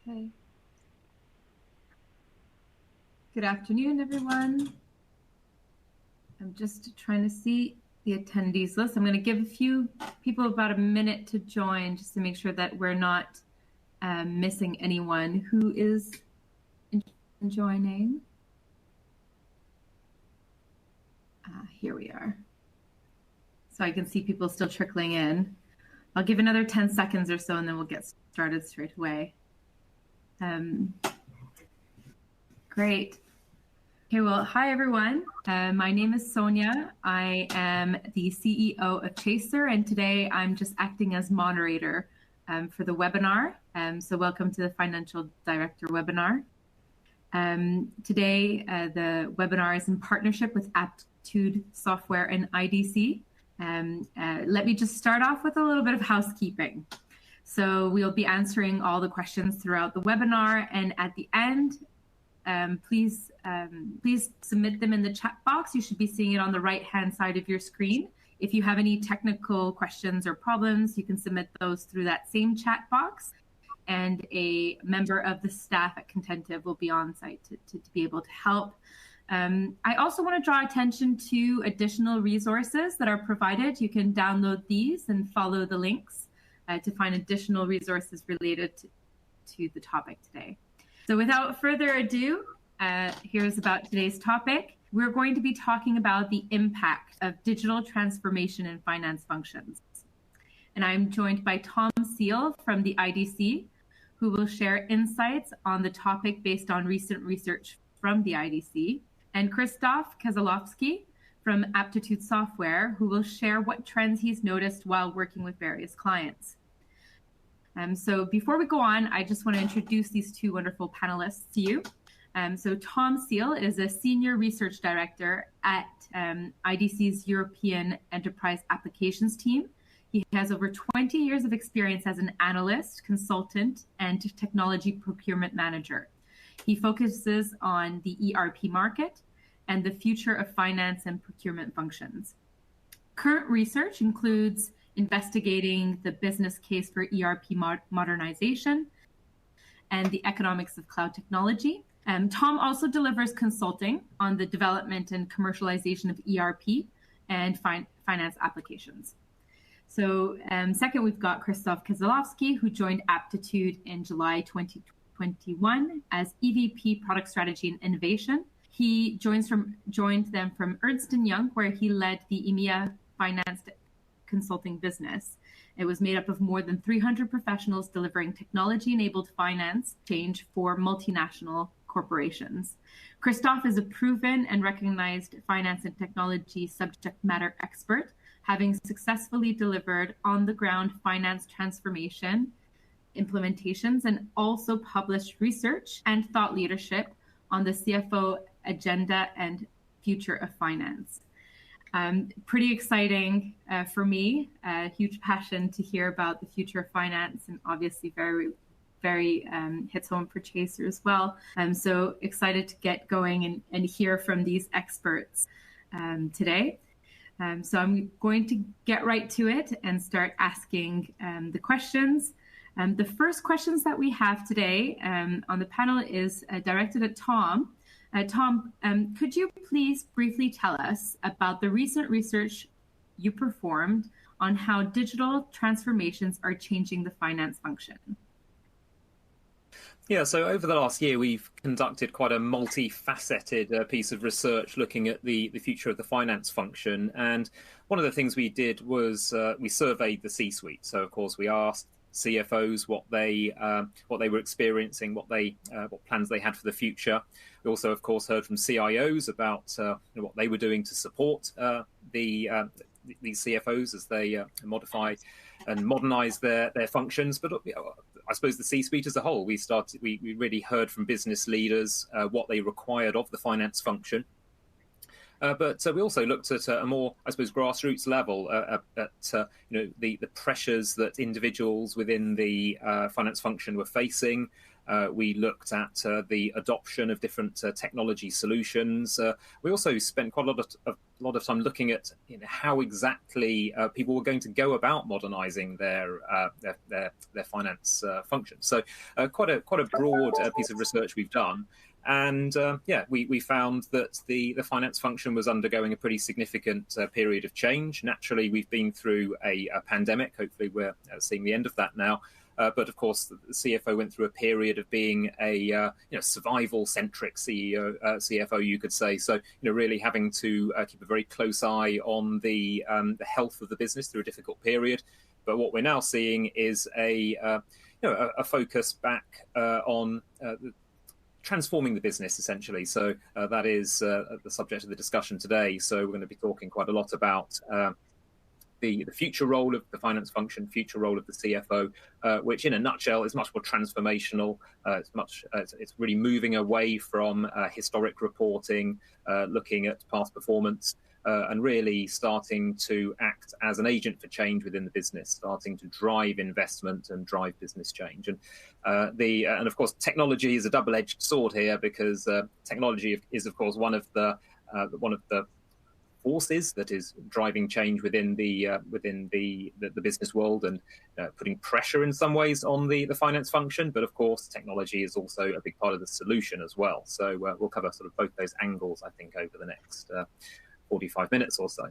Okay. Good afternoon, everyone. I'm just trying to see the attendees list. I'm going to give a few people about a minute to join just to make sure that we're not missing anyone who is joining. Here we are. So I can see people still trickling in. I'll give another 10 seconds or so and then we'll get started straight away. Great. Okay, well, hi everyone. My name is Sonia. I am the CEO of Chaser, and today I'm just acting as moderator for the webinar. So welcome to the Financial Director webinar. Today, the webinar is in partnership with Aptitude Software and IDC. Let me just start off with a little bit of housekeeping. So we'll be answering all the questions throughout the webinar, and at the end, please submit them in the chat box. You should be seeing it on the right-hand side of your screen. If you have any technical questions or problems, you can submit those through that same chat box, and a member of the staff at Contentive will be on site to be able to help. I also want to draw attention to additional resources that are provided. You can download these and follow the links to find additional resources related to the topic today. So without further ado, here's about today's topic. We're going to be talking about the impact of digital transformation in finance functions. And I'm joined by Tom Seal from the IDC, who will share insights on the topic based on recent research from the IDC, and Krzysztof Keselowski from Aptitude Software, who will share what trends he's noticed while working with various clients. So before we go on, I just want to introduce these two wonderful panelists to you. So Tom Seal is a Senior Research Director at IDC's European Enterprise Applications team. He has over 20 years of experience as an analyst, consultant, and technology procurement manager. He focuses on the ERP market and the future of finance and procurement functions. Current research includes investigating the business case for ERP modernization and the economics of cloud technology. Tom also delivers consulting on the development and commercialization of ERP and finance applications. So second, we've got Krzysztof Keselowski, who joined Aptitude in July 2021 as EVP Product Strategy and Innovation. He joined them from Ernst & Young, where he led the EMEA finance consulting business. It was made up of more than 300 professionals delivering technology-enabled finance change for multinational corporations. Krzysztof is a proven and recognized finance and technology subject matter expert, having successfully delivered on-the-ground finance transformation implementations and also published research and thought leadership on the CFO agenda and future of finance. Pretty exciting for me, a huge passion to hear about the future of finance, and obviously very hits home for Chaser as well. I'm so excited to get going and hear from these experts today. So I'm going to get right to it and start asking the questions. The first questions that we have today on the panel is directed at Tom. Tom, could you please briefly tell us about the recent research you performed on how digital transformations are changing the finance function? Yeah, so over the last year, we've conducted quite a multifaceted piece of research looking at the future of the finance function. And one of the things we did was we surveyed the C-suite. So, of course, we asked CFOs what they were experiencing, what plans they had for the future. We also, of course, heard from CIOs about what they were doing to support these CFOs as they modify and modernize their functions. But I suppose the C-suite as a whole, we really heard from business leaders what they required of the finance function. But we also looked at a more, I suppose, grassroots level at the pressures that individuals within the finance function were facing, We looked at the adoption of different technology solutions. We also spent quite a lot of time looking at how exactly people were going to go about modernising their finance function. So quite a broad piece of research we've done. And we found that the finance function was undergoing a pretty significant period of change. Naturally, we've been through a pandemic. Hopefully, we're seeing the end of that now. But of course, the CFO went through a period of being a survival-centric CFO, you could say. So really having to keep a very close eye on the health of the business through a difficult period. But what we're now seeing is a focus back on transforming the business, essentially. So that is the subject of the discussion today. So we're going to be talking quite a lot about the future role of the finance function, future role of the CFO, which in a nutshell is much more transformational. It's really moving away from historic reporting, looking at past performance, and really starting to act as an agent for change within the business, starting to drive investment and drive business change. And of course, technology is a double-edged sword here, because technology is, of course, one of the forces that is driving change within the business world and putting pressure in some ways on the finance function. But of course, technology is also a big part of the solution as well. So we'll cover sort of both those angles, I think, over the next 45 minutes or so.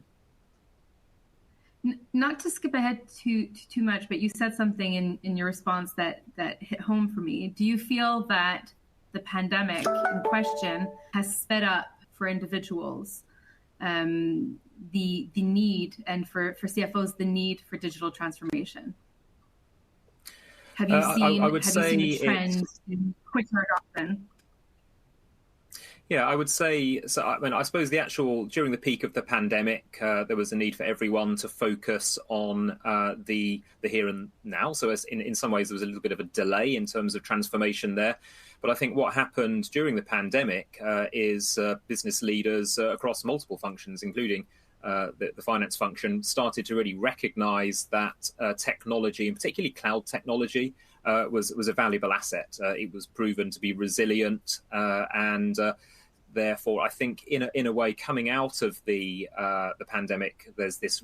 Not to skip ahead too much, but you said something in your response that hit home for me. Do you feel that the pandemic in question has sped up for individuals the need, and for CFOs, the need for digital transformation? Have you seen, I would say a trend in quicker adoption? Yeah, I would say so. I mean, I suppose during the peak of the pandemic, there was a need for everyone to focus on the here and now. So in some ways, there was a little bit of a delay in terms of transformation there. But I think what happened during the pandemic is business leaders across multiple functions, including the finance function, started to really recognize that technology, and particularly cloud technology, was a valuable asset. It was proven to be resilient, and therefore, I think in a way, coming out of the pandemic, there's this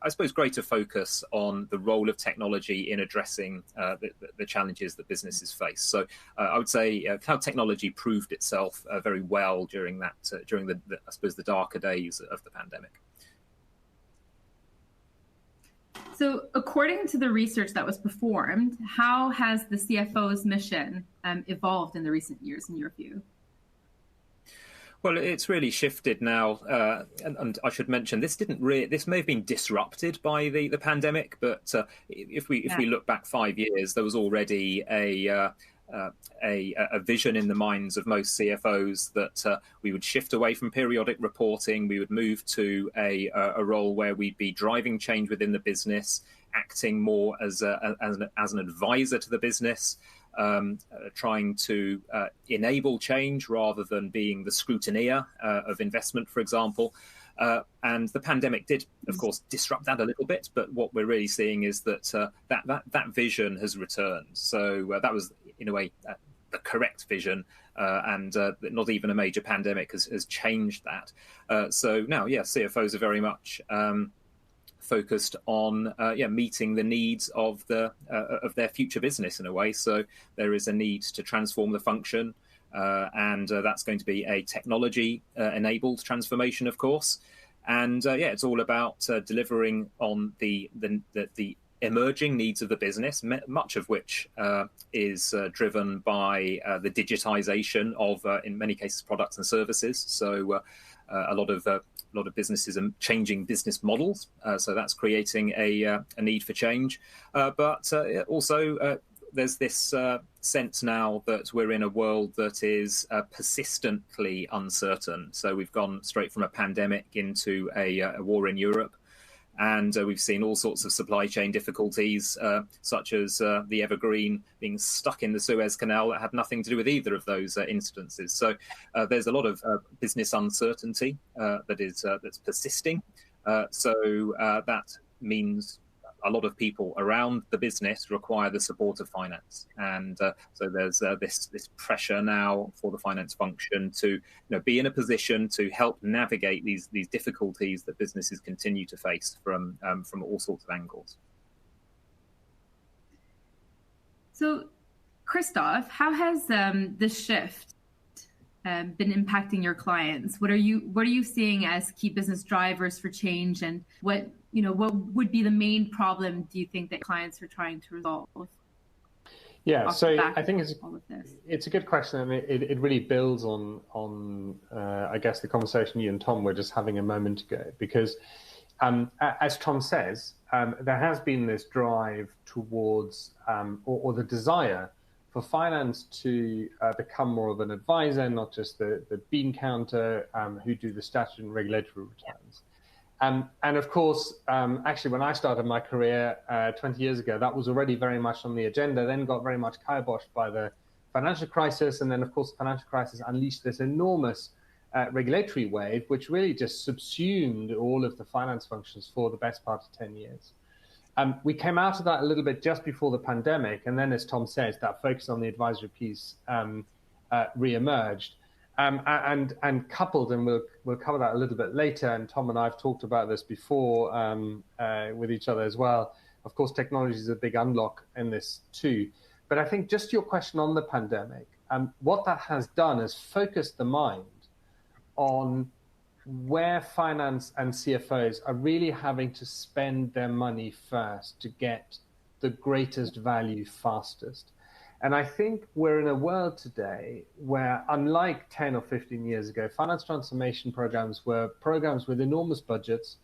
I suppose greater focus on the role of technology in addressing the challenges that businesses face. So I would say cloud technology proved itself very well during I suppose the darker days of the pandemic. So according to the research that was performed, how has the CFO's mission evolved in the recent years, in your view? Well, it's really shifted now, and I should mention this this may have been disrupted by the pandemic, but if we look back 5 years, there was already a vision in the minds of most CFOs that we would shift away from periodic reporting. We would move to a role where we'd be driving change within the business, acting more as an advisor to the business. Trying to enable change rather than being the scrutineer of investment, for example. And the pandemic did, of course, disrupt that a little bit. But what we're really seeing is that that vision has returned. So that was, in a way, the correct vision, and not even a major pandemic has changed that. So now, CFOs are very much focused on meeting the needs of their future business in a way. So there is a need to transform the function, and that's going to be a technology enabled transformation, of course. And it's all about delivering on the emerging needs of the business, much of which is driven by the digitization of, in many cases, products and services. So a lot of businesses are changing business models, so that's creating a need for change. But also there's this sense now that we're in a world that is persistently uncertain. So we've gone straight from a pandemic into a war in Europe. And we've seen all sorts of supply chain difficulties, such as the Evergreen being stuck in the Suez Canal that had nothing to do with either of those instances. So there's a lot of business uncertainty that's persisting. So that means a lot of people around the business require the support of finance, and so there's this pressure now for the finance function to be in a position to help navigate these difficulties that businesses continue to face from all sorts of angles. So, Christoph, how has this shift been impacting your clients? What are you seeing as key business drivers for change, and what would be the main problem do you think that clients are trying to resolve? Yeah, so I think it's a good question, and it really builds on I guess the conversation you and Tom were just having a moment ago, because as Tom says, there has been this drive towards or the desire for finance to become more of an advisor, not just the bean counter who do the statutory and regulatory returns. And of course, actually, when I started my career 20 years ago, that was already very much on the agenda, then got very much kiboshed by the financial crisis. And then, of course, the financial crisis unleashed this enormous regulatory wave, which really just subsumed all of the finance functions for the best part of 10 years. We came out of that a little bit just before the pandemic. And then, as Tom says, that focus on the advisory piece re-emerged. And coupled, and we'll cover that a little bit later, and Tom and I have talked about this before with each other as well. Of course, technology is a big unlock in this too. But I think just your question on the pandemic, what that has done is focused the mind on where finance and CFOs are really having to spend their money first to get the greatest value fastest. And I think we're in a world today where, unlike 10 or 15 years ago, finance transformation programs were programs with enormous budgets.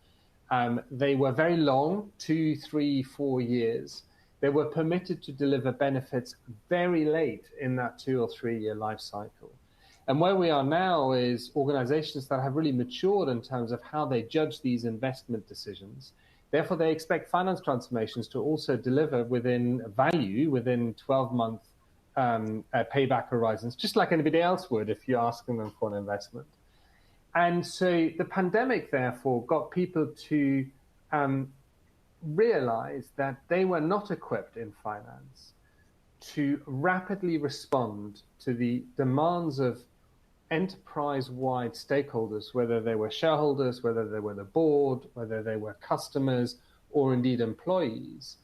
They were very long, 2, 3, 4 years. They were permitted to deliver benefits very late in that 2 or 3 year life cycle. And where we are now is organizations that have really matured in terms of how they judge these investment decisions. Therefore, they expect finance transformations to also deliver within value, within 12-month payback horizons, just like anybody else would if you're asking them for an investment. And so the pandemic, therefore, got people to realize that they were not equipped in finance to rapidly respond to the demands of enterprise-wide stakeholders, whether they were shareholders, whether they were the board, whether they were customers, or indeed employees,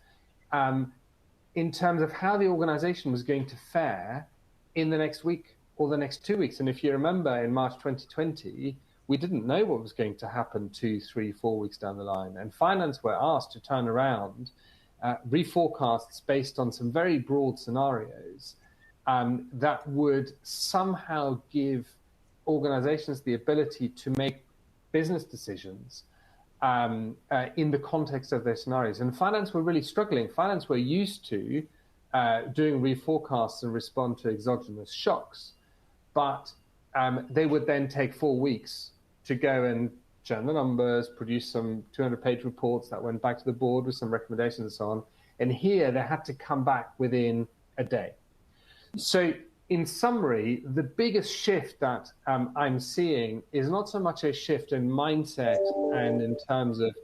in terms of how the organization was going to fare in the next week or the next 2 weeks. And if you remember, in March 2020, we didn't know what was going to happen 2, 3, 4 weeks down the line. And finance were asked to turn around reforecasts based on some very broad scenarios that would somehow give organizations the ability to make business decisions in the context of their scenarios. And finance were really struggling. Finance were used to doing reforecasts and respond to exogenous shocks, but they would then take 4 weeks to go and churn the numbers, produce some 200-page reports that went back to the board with some recommendations and so on. And here they had to come back within a day. So in summary, the biggest shift that I'm seeing is not so much a shift in mindset and in terms of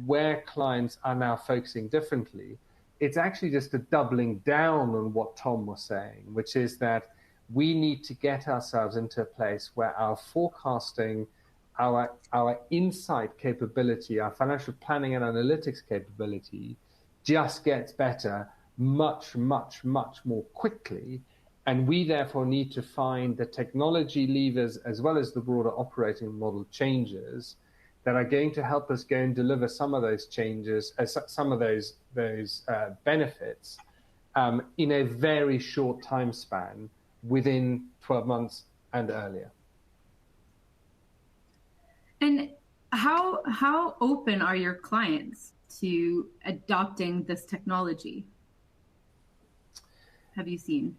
where clients are now focusing differently. It's actually just a doubling down on what Tom was saying, which is that we need to get ourselves into a place where our forecasting, our insight capability, our financial planning and analytics capability just gets better much, much, much more quickly. And we therefore need to find the technology levers as well as the broader operating model changes that are going to help us go and deliver some of those changes, some of those benefits in a very short time span within 12 months and earlier. And how open are your clients to adopting this technology? Have you seen?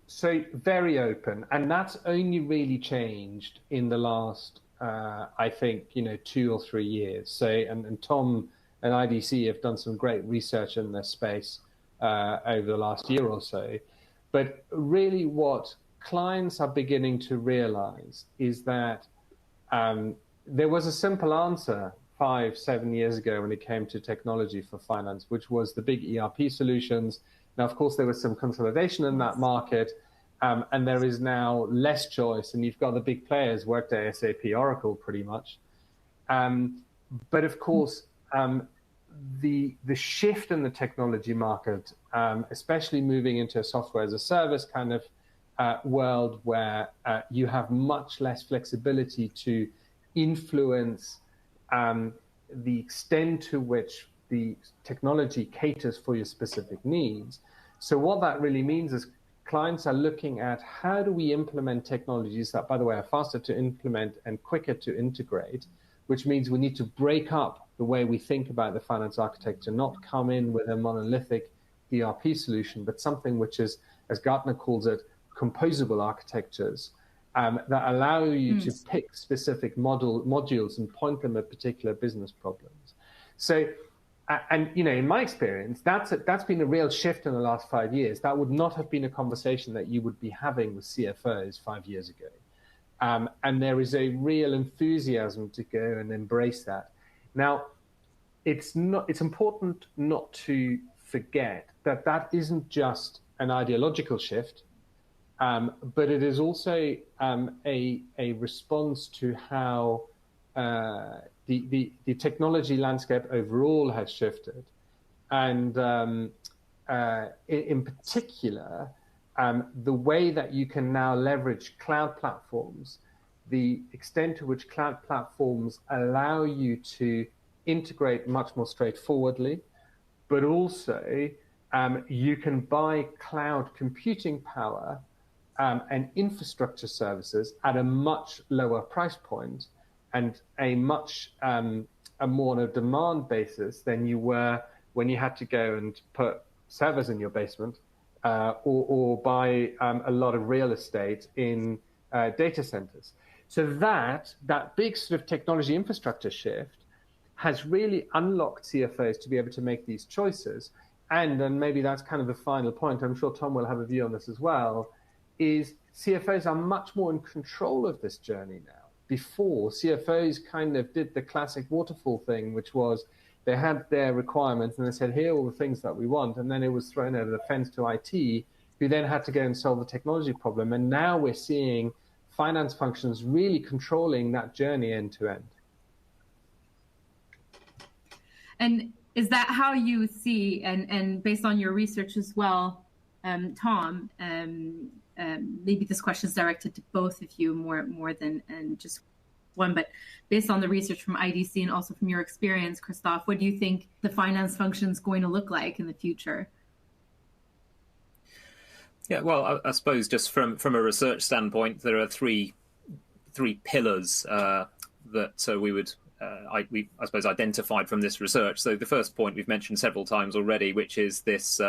So very open, and that's only really changed in the last, I think, 2 or 3 years. So, and Tom and IDC have done some great research in this space over the last year or so. But really, what clients are beginning to realize is that there was a simple answer 5-7 years ago when it came to technology for finance, which was the big ERP solutions. Now, of course, there was some consolidation in that market, and there is now less choice, and you've got the big players, Workday, SAP, Oracle, pretty much. But of course, the shift in the technology market, especially moving into a software as a service kind of world where you have much less flexibility to influence the extent to which the technology caters for your specific needs. So what that really means is clients are looking at how do we implement technologies that, by the way, are faster to implement and quicker to integrate, which means we need to break up the way we think about the finance architecture, not come in with a monolithic ERP solution, but something which is, as Gartner calls it, composable architectures that allow you to pick specific modules and point them at particular business problems. So, and in my experience, that's been a real shift in the last 5 years. That would not have been a conversation that you would be having with CFOs 5 years ago. And there is a real enthusiasm to go and embrace that. Now, it's important not to forget that that isn't just an ideological shift, but it is also a response to how the technology landscape overall has shifted. And in particular, the way that you can now leverage cloud platforms, the extent to which cloud platforms allow you to integrate much more straightforwardly, but also you can buy cloud computing power and infrastructure services at a much lower price point and a much a more on a demand basis than you were when you had to go and put servers in your basement or buy a lot of real estate in data centers. So that big sort of technology infrastructure shift has really unlocked CFOs to be able to make these choices. And maybe that's kind of the final point, I'm sure Tom will have a view on this as well, is CFOs are much more in control of this journey now. Before, CFOs kind of did the classic waterfall thing, which was they had their requirements and they said, here are all the things that we want. And then it was thrown over the fence to IT, who then had to go and solve the technology problem. And now we're seeing finance functions really controlling that journey end to end. And is that how you see, and based on your research as well, Tom, maybe this question is directed to both of you more than just one, but based on the research from IDC and also from your experience, Christoph, what do you think the finance function is going to look like in the future? Yeah, well, I suppose just from a research standpoint, there are three pillars that we would I suppose identified from this research. So the first point we've mentioned several times already, which is this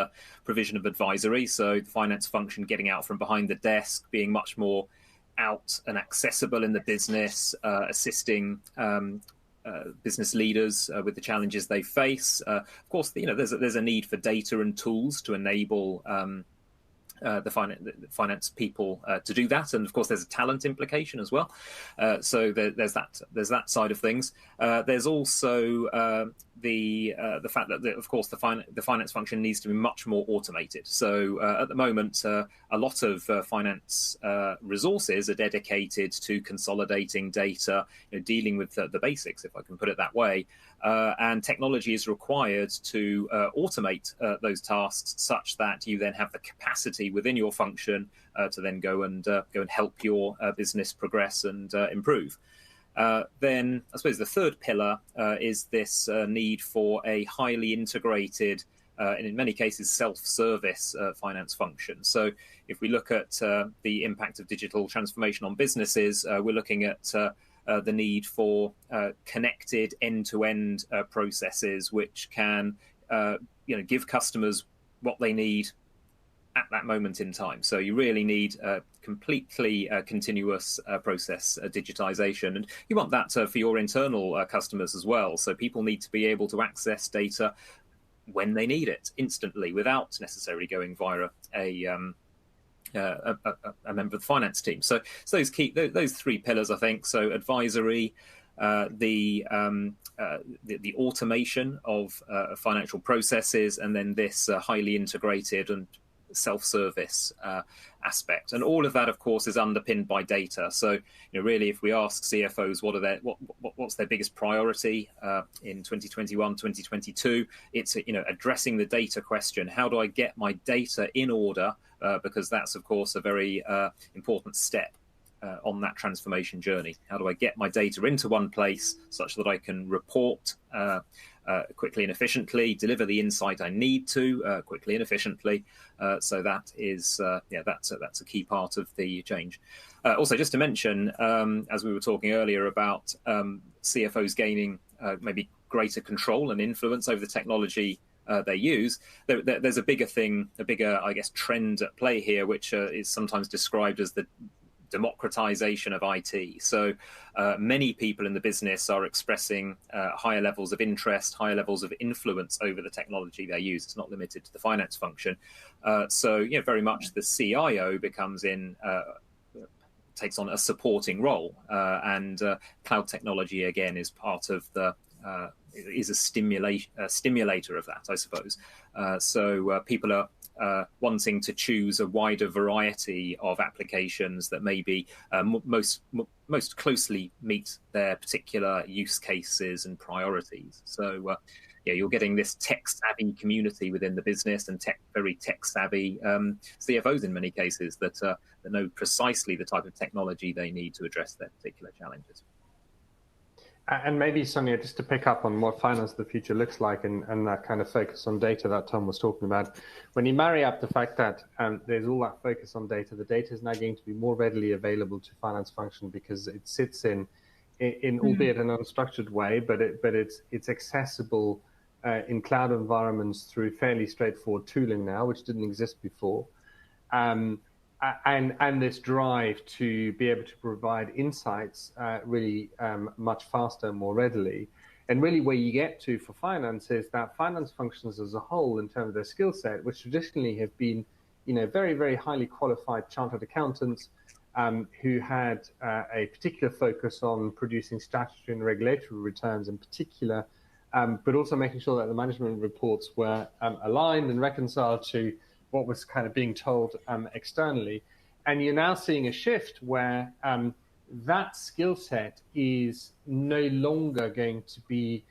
provision of advisory. So the finance function getting out from behind the desk, being much more out and accessible in the business, assisting business leaders with the challenges they face. Of course, there's a need for data and tools to enable the finance people to do that, and of course there's a talent implication as well. So there's that side of things. There's also the fact that of course the finance function needs to be much more automated. So at the moment, a lot of finance resources are dedicated to consolidating data, dealing with the basics, if I can put it that way. And technology is required to automate those tasks such that you then have the capacity within your function to then go and help your business progress and improve. Then I suppose the third pillar is this need for a highly integrated and in many cases self-service finance function. So if we look at the impact of digital transformation on businesses, we're looking at the need for connected end-to-end processes which can give customers what they need at that moment in time. So you really need a completely continuous process digitization, and you want that for your internal customers as well. So people need to be able to access data when they need it instantly without necessarily going via a member of the finance team. So those three pillars, I think. So advisory, the automation of financial processes, and then this highly integrated and self-service aspect. And all of that, of course, is underpinned by data. So, really, if we ask CFOs what's their biggest priority in 2021, 2022, it's addressing the data question. How do I get my data in order? Because that's, of course, a very important step on that transformation journey. How do I get my data into one place such that I can report quickly and efficiently, deliver the insight I need to quickly and efficiently? So that is, that's a key part of the change. Also, just to mention, as we were talking earlier about CFOs gaining maybe greater control and influence over the technology they use, there's a bigger, I guess, trend at play here, which is sometimes described as the democratization of IT. So many people in the business are expressing higher levels of interest, higher levels of influence over the technology they use. It's not limited to the finance function. So very much the CIO takes on a supporting role, and cloud technology again is part of the is a stimulator of that, I suppose. So people are wanting to choose a wider variety of applications that maybe most closely meet their particular use cases and priorities. So you're getting this tech-savvy community within the business, and very tech-savvy CFOs in many cases that know precisely the type of technology they need to address their particular challenges. And maybe, Sonia, just to pick up on what finance of the future looks like, and that kind of focus on data that Tom was talking about, when you marry up the fact that there's all that focus on data, the data is now going to be more readily available to finance function because it sits in albeit an unstructured way, but it's accessible in cloud environments through fairly straightforward tooling now, which didn't exist before. And this drive to be able to provide insights really much faster and more readily. And really where you get to for finance is that finance functions as a whole in terms of their skill set, which traditionally have been very, very highly qualified chartered accountants who had a particular focus on producing statutory and regulatory returns in particular, but also making sure that the management reports were aligned and reconciled to what was kind of being told externally. And you're now seeing a shift where that skill set is no longer going to be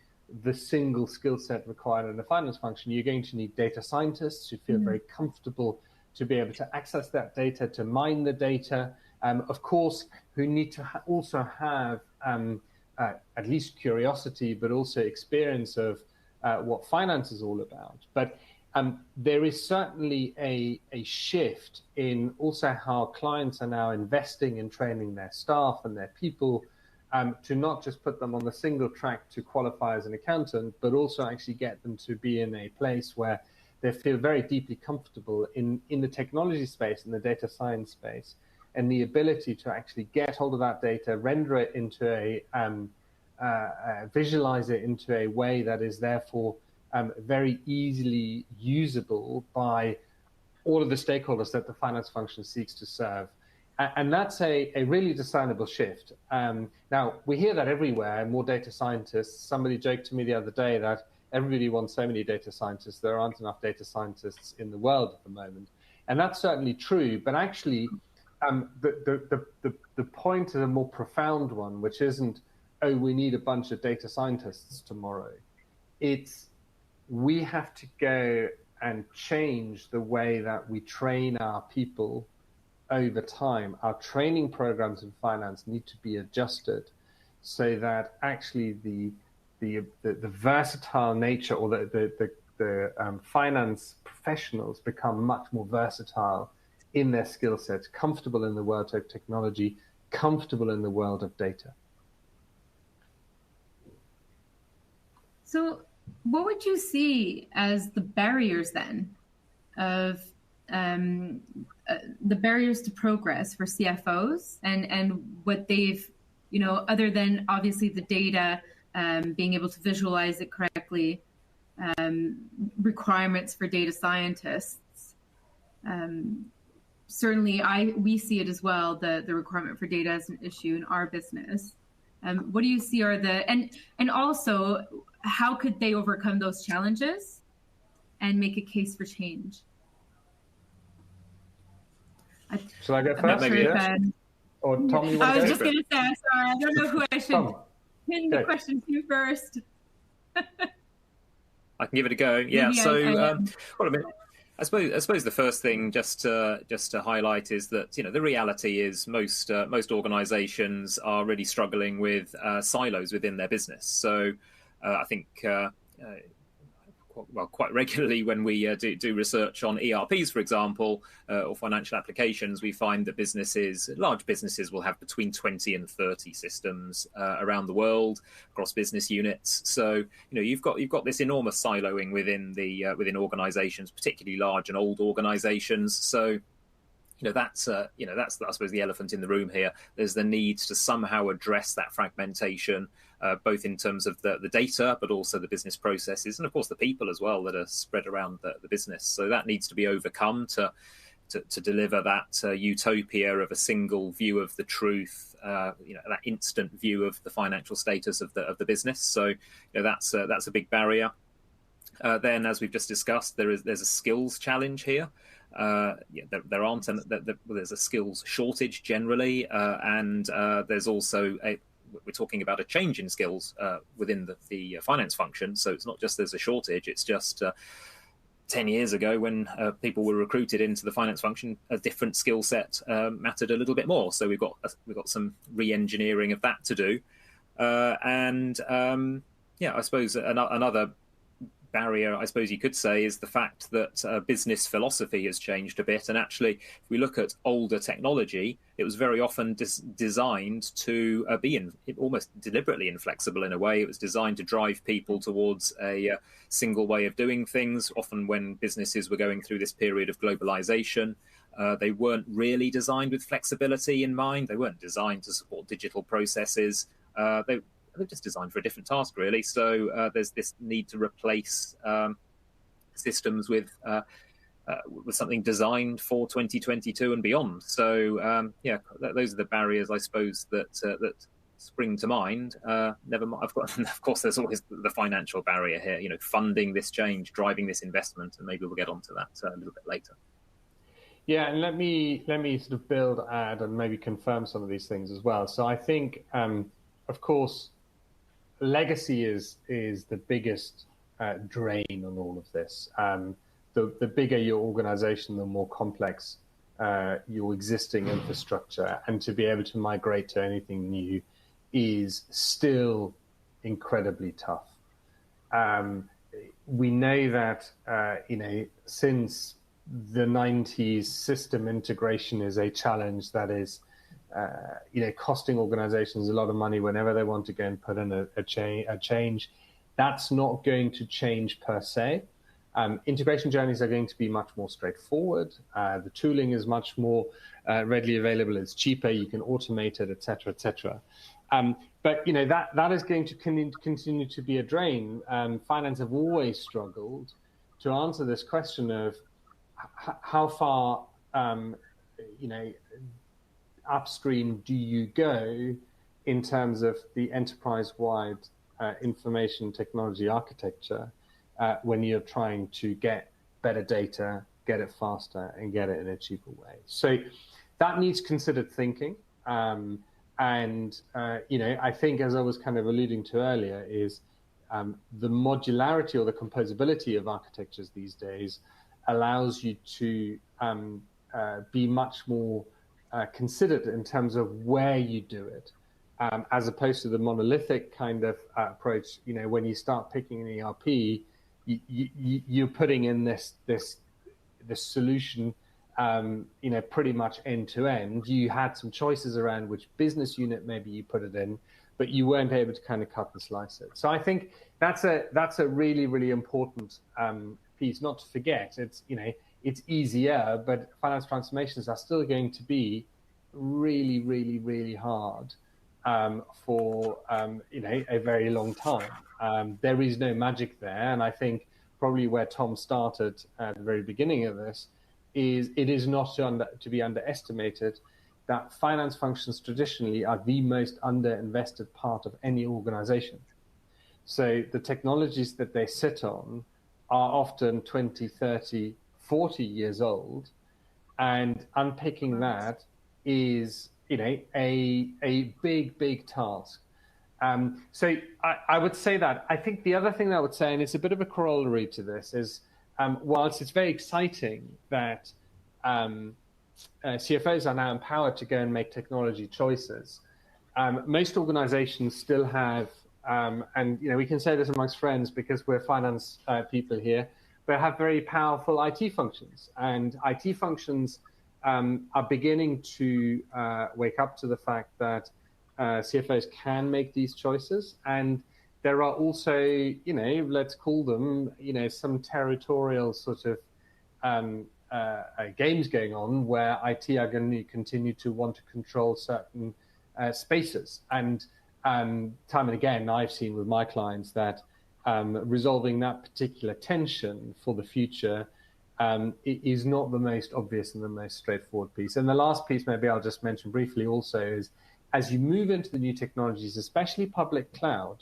the single skill set required in a finance function. You're going to need data scientists who feel very comfortable to be able to access that data, to mine the data, of course, who need to also have at least curiosity, but also experience of what finance is all about. But there is certainly a shift in also how clients are now investing in training their staff and their people to not just put them on the single track to qualify as an accountant, but also actually get them to be in a place where they feel very deeply comfortable in the technology space, in the data science space, and the ability to actually get hold of that data, render it into visualize it into a way that is therefore very easily usable by all of the stakeholders that the finance function seeks to serve. And that's a really discernible shift. Now, we hear that everywhere, more data scientists. Somebody joked to me the other day that everybody wants so many data scientists. There aren't enough data scientists in the world at the moment. And that's certainly true. But actually, the point is a more profound one, which isn't, oh, we need a bunch of data scientists tomorrow. It's we have to go and change the way that we train our people over time. Our training programs in finance need to be adjusted so that actually the versatile nature or the finance professionals become much more versatile in their skill sets, comfortable in the world of technology, comfortable in the world of data. So what would you see as the barriers then of the barriers to progress for CFOs and what they've, other than obviously the data, being able to visualize it correctly, requirements for data scientists. Certainly we see it as well, the requirement for data as an issue in our business. What do you see are and also how could they overcome those challenges and make a case for change? Shall I go first? I'm not sure or Tom, you want to go? I was just going to say, sorry, I don't know who I should pin the question to first. I can give it a go. Yeah. I suppose the first thing just to highlight is that the reality is most organisations are really struggling with silos within their business. So I think quite regularly when we do research on ERPs, for example, or financial applications, we find that large businesses will have between 20 and 30 systems around the world across business units. So you've got this enormous siloing within organizations, particularly large and old organizations. So that's I suppose the elephant in the room here. There's the need to somehow address that fragmentation, both in terms of the data, but also the business processes, and of course the people as well that are spread around the business. So that needs to be overcome to deliver that utopia of a single view of the truth, that instant view of the financial status of the business. So that's a big barrier. Then, as we've just discussed, there's a skills challenge here. There's a skills shortage generally, and there's also we're talking about a change in skills within the finance function. So it's not just there's a shortage; it's just 10 years ago when people were recruited into the finance function, a different skill set mattered a little bit more. So we've got some re-engineering of that to do, I suppose another barrier, I suppose you could say, is the fact that business philosophy has changed a bit. And actually, if we look at older technology, it was very often designed to be almost deliberately inflexible in a way. It was designed to drive people towards a single way of doing things. Often when businesses were going through this period of globalization, they weren't really designed with flexibility in mind. They weren't designed to support digital processes. They're just designed for a different task, really. So there's this need to replace systems with something designed for 2022 and beyond. So those are the barriers, I suppose, that spring to mind. Never mind. Of course, there's always the financial barrier here. Funding this change, driving this investment, and maybe we'll get onto that a little bit later. Yeah, and let me sort of add, and maybe confirm some of these things as well. So I think, of course, legacy is the biggest drain on all of this. The bigger your organization, the more complex your existing infrastructure, and to be able to migrate to anything new is still incredibly tough. We know that since the 90s, system integration is a challenge that is costing organizations a lot of money whenever they want to go and put in a change. That's not going to change per se. Integration journeys are going to be much more straightforward. The tooling is much more readily available. It's cheaper. You can automate it, et cetera, et cetera. But that is going to continue to be a drain. Finance have always struggled to answer this question of how far upstream do you go in terms of the enterprise-wide information technology architecture when you're trying to get better data, get it faster, and get it in a cheaper way. So that needs considered thinking. I think, as I was kind of alluding to earlier, is the modularity or the composability of architectures these days allows you to be much more considered in terms of where you do it, as opposed to the monolithic kind of approach. When you start picking an ERP, you're putting in this solution, pretty much end to end. You had some choices around which business unit maybe you put it in, but you weren't able to kind of cut and slice it. So I think that's a really, really important piece not to forget. It's easier, but finance transformations are still going to be really, really, really hard for a very long time. There is no magic there, and I think probably where Tom started at the very beginning of this is it is not to be underestimated that finance functions traditionally are the most underinvested part of any organization. So the technologies that they sit on are often 20, 30, 40 years old, and unpicking that is, a big task. So I would say that. I think the other thing that I would say, and it's a bit of a corollary to this, is whilst it's very exciting that CFOs are now empowered to go and make technology choices, most organizations still have, and we can say this amongst friends because we're finance people here, but have very powerful IT functions. And IT functions are beginning to wake up to the fact that CFOs can make these choices. And there are also, let's call them, some territorial sort of games going on where IT are going to continue to want to control certain spaces. And time and again, I've seen with my clients that resolving that particular tension for the future is not the most obvious and the most straightforward piece. And the last piece, maybe I'll just mention briefly also, is as you move into the new technologies, especially public cloud,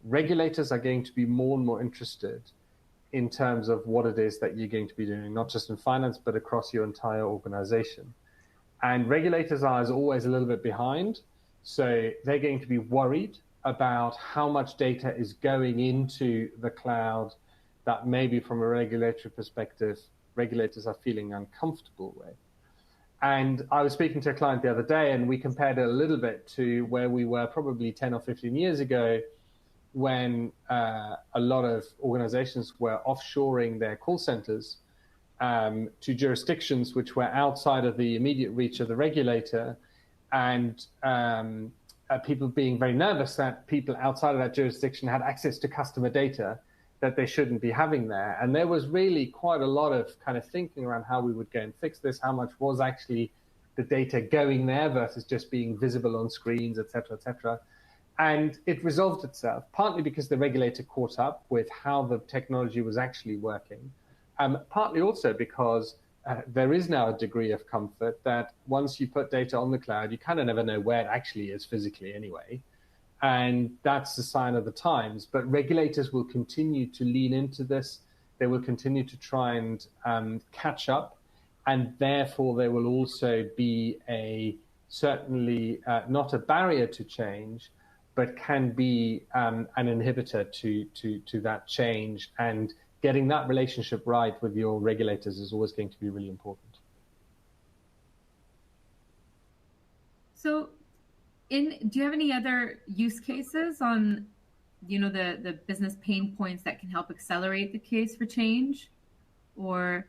regulators are going to be more and more interested in terms of what it is that you're going to be doing, not just in finance, but across your entire organization. And regulators are, as always, a little bit behind. So they're going to be worried about how much data is going into the cloud that maybe from a regulatory perspective, regulators are feeling uncomfortable with. And I was speaking to a client the other day, and we compared it a little bit to where we were probably 10 or 15 years ago, when a lot of organizations were offshoring their call centers to jurisdictions which were outside of the immediate reach of the regulator, and people being very nervous that people outside of that jurisdiction had access to customer data that they shouldn't be having there. And there was really quite a lot of kind of thinking around how we would go and fix this, how much was actually the data going there versus just being visible on screens, et cetera, et cetera. And it resolved itself, partly because the regulator caught up with how the technology was actually working, partly also because there is now a degree of comfort that once you put data on the cloud, you kind of never know where it actually is physically anyway. And that's the sign of the times. But regulators will continue to lean into this. They will continue to try and catch up. And therefore, there will also be certainly not a barrier to change, but can be an inhibitor to that change. And getting that relationship right with your regulators is always going to be really important. So do you have any other use cases on, the business pain points that can help accelerate the case for change, or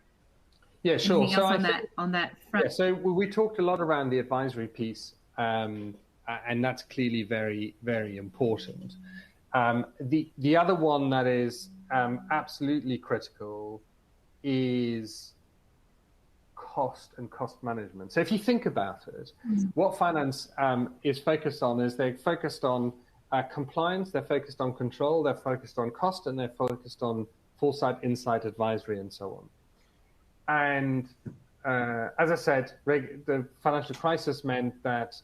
yeah, sure. Anything else on that front? Yeah, so we talked a lot around the advisory piece, and that's clearly very, very important. The other one that is absolutely critical is cost and cost management. So if you think about it, what finance is focused on is they're focused on compliance, they're focused on control, they're focused on cost, and they're focused on foresight, insight, advisory, and so on. And as I said, the financial crisis meant that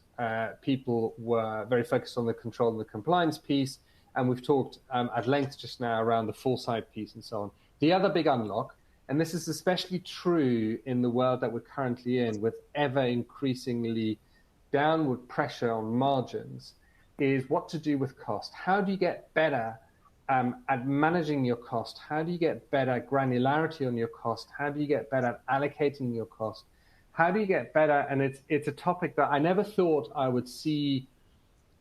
people were very focused on the control and the compliance piece, and we've talked at length just now around the foresight piece and so on. The other big unlock, and this is especially true in the world that we're currently in with ever increasingly downward pressure on margins, is what to do with cost. How do you get better at managing your cost? How do you get better granularity on your cost? How do you get better at allocating your cost? How do you get better? And it's a topic that I never thought I would see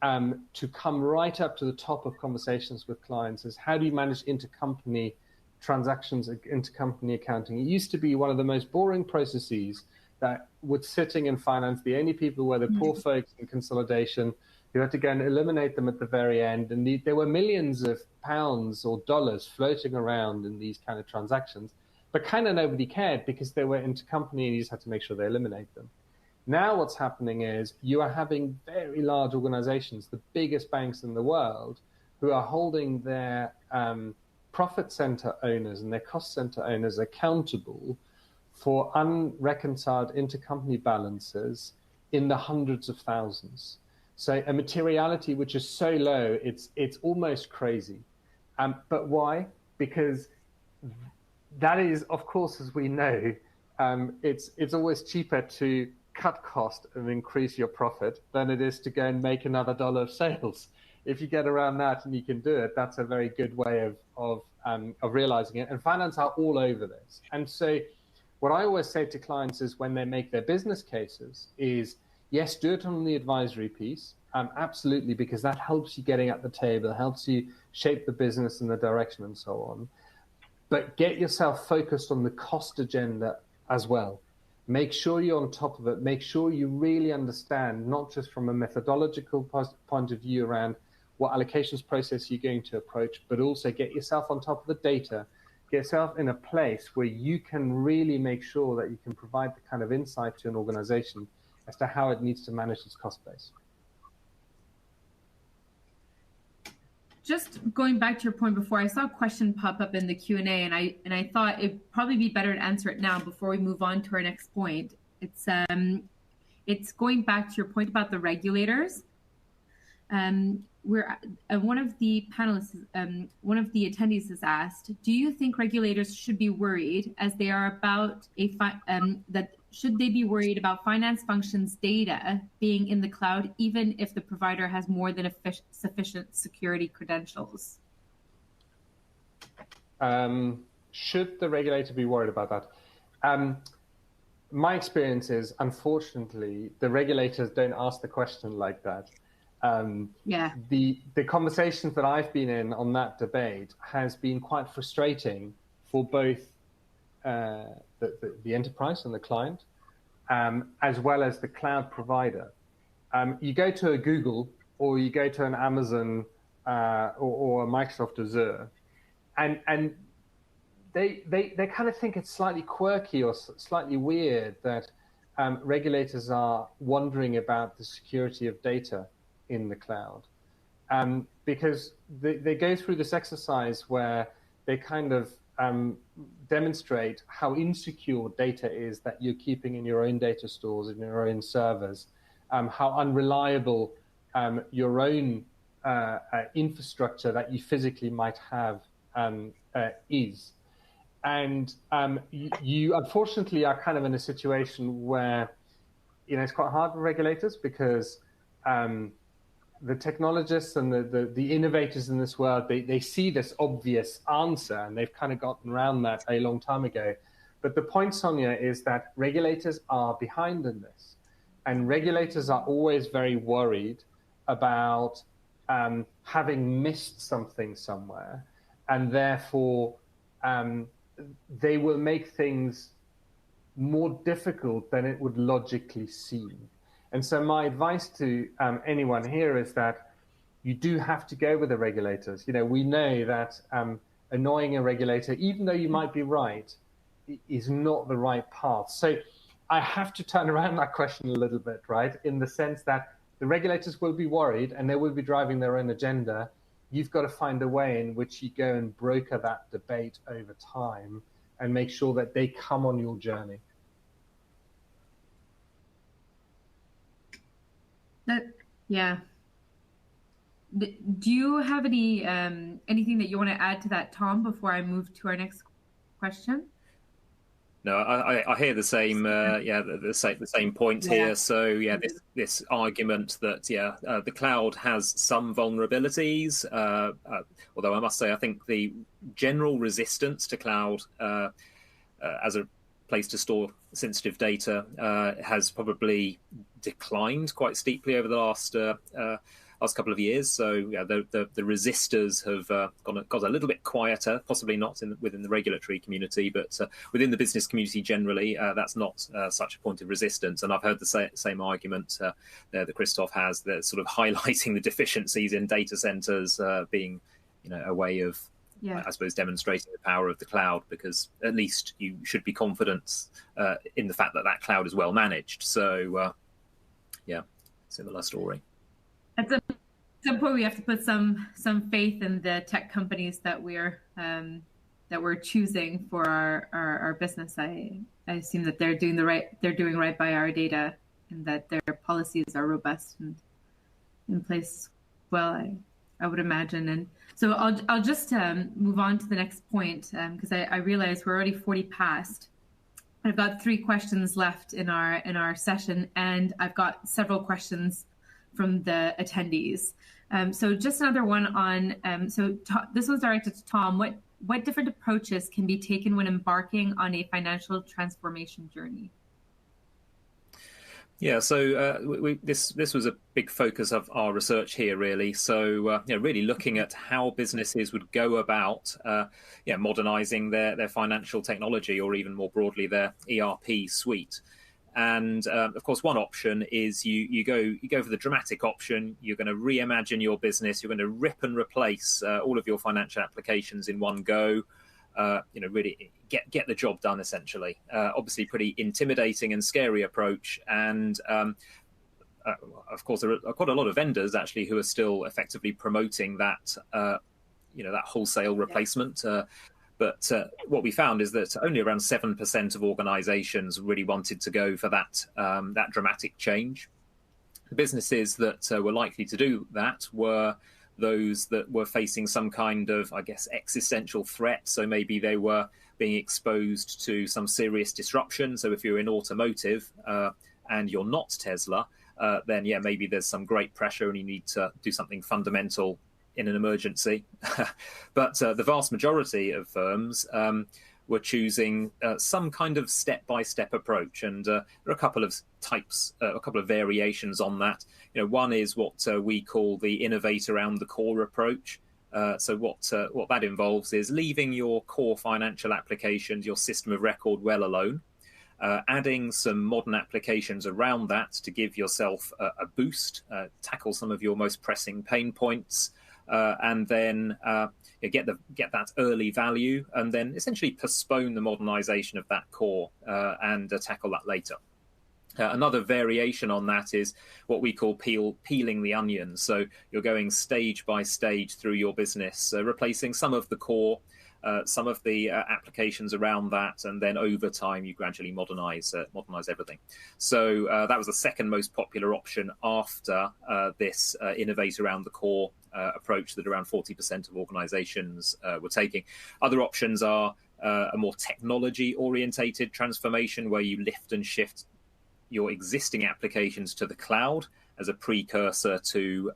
to come right up to the top of conversations with clients, is how do you manage intercompany transactions, intercompany accounting? It used to be one of the most boring processes that was sitting in finance. The only people were the poor folks in consolidation who had to go and eliminate them at the very end. And there were millions of pounds or dollars floating around in these kind of transactions, but kind of nobody cared because they were intercompany and you just had to make sure they eliminate them. Now what's happening is you are having very large organizations, the biggest banks in the world, who are holding their profit center owners and their cost center owners accountable for unreconciled intercompany balances in the hundreds of thousands. So a materiality which is so low, it's almost crazy. But why? Because that is, of course, as we know, it's always cheaper to cut cost and increase your profit than it is to go and make another dollar of sales. If you get around that and you can do it, that's a very good way of realizing it. And finance are all over this. And so what I always say to clients is when they make their business cases is, yes, do it on the advisory piece. Absolutely, because that helps you getting at the table, helps you shape the business and the direction and so on. But get yourself focused on the cost agenda as well. Make sure you're on top of it. Make sure you really understand, not just from a methodological point of view around what allocations process you're going to approach, but also get yourself on top of the data, get yourself in a place where you can really make sure that you can provide the kind of insight to an organization as to how it needs to manage its cost base. Just going back to your point before, I saw a question pop up in the Q&A, and I thought it'd probably be better to answer it now before we move on to our next point. It's going back to your point about the regulators. Where one of the panelists, one of the attendees has asked, do you think regulators should be worried as they are about should they be worried about finance functions data being in the cloud, even if the provider has more than sufficient security credentials? Should the regulator be worried about that? My experience is, unfortunately, the regulators don't ask the question like that. The conversations that I've been in on that debate has been quite frustrating for both the enterprise and the client, as well as the cloud provider. You go to a Google or you go to an Amazon or a Microsoft Azure, and they kind of think it's slightly quirky or slightly weird that regulators are wondering about the security of data in the cloud, because they go through this exercise where they kind of demonstrate how insecure data is that you're keeping in your own data stores, in your own servers, how unreliable your own infrastructure that you physically might have is. And you unfortunately are kind of in a situation where, it's quite hard for regulators because the technologists and the innovators in this world, they see this obvious answer, and they've kind of gotten around that a long time ago. But the point, Sonia, is that regulators are behind in this. And regulators are always very worried about having missed something somewhere. And therefore, they will make things more difficult than it would logically seem. And so my advice to anyone here is that you do have to go with the regulators. We know that annoying a regulator, even though you might be right, is not the right path. So I have to turn around that question a little bit, right? In the sense that the regulators will be worried and they will be driving their own agenda. You've got to find a way in which you go and broker that debate over time and make sure that they come on your journey. Yeah. Do you have anything that you want to add to that, Tom, before I move to our next question? No, I hear the same. The same point here. So this argument that the cloud has some vulnerabilities. Although I must say, I think the general resistance to cloud as a place to store sensitive data has probably declined quite steeply over the last couple of years. So the resistors have got a little bit quieter, possibly not within the regulatory community, but within the business community generally, that's not such a point of resistance. And I've heard the same argument there that Christoph has, that sort of highlighting the deficiencies in data centers being a way of, I suppose, demonstrating the power of the cloud, because at least you should be confident in the fact that cloud is well managed. So, similar story. At some point, we have to put some faith in the tech companies that we're choosing for our business. I assume that they're doing right by our data and that their policies are robust and in place well, I would imagine. And so I'll just move on to the next point, because I realize we're already 40 past. I've got 3 questions left in our session, and I've got several questions from the attendees. So just another one on, this was directed to Tom. What different approaches can be taken when embarking on a financial transformation journey? Yeah, so this was a big focus of our research here, really. So really looking at how businesses would go about modernizing their financial technology, or even more broadly their ERP suite. And of course, one option is you go for the dramatic option. You're going to reimagine your business. You're going to rip and replace all of your financial applications in one go. Really get the job done, essentially. Obviously, pretty intimidating and scary approach. And of course, there are quite a lot of vendors actually who are still effectively promoting that, that wholesale replacement. But what we found is that only around 7% of organizations really wanted to go for that dramatic change. The businesses that were likely to do that were those that were facing some kind of, I guess, existential threat. So maybe they were being exposed to some serious disruption. So if you're in automotive and you're not Tesla, then maybe there's some great pressure and you need to do something fundamental in an emergency. But the vast majority of firms were choosing some kind of step-by-step approach. And there are a couple of types, a couple of variations on that. One is what we call the innovate around the core approach. So what that involves is leaving your core financial applications, your system of record, well alone, adding some modern applications around that to give yourself a boost, tackle some of your most pressing pain points, and then get that early value, and then essentially postpone the modernization of that core and tackle that later. Another variation on that is what we call peeling the onion. So you're going stage by stage through your business, replacing some of the core, some of the applications around that, and then over time you gradually modernize everything. So that was the second most popular option after this innovate around the core approach that around 40% of organizations were taking. Other options are a more technology orientated transformation, where you lift and shift your existing applications to the cloud as a precursor to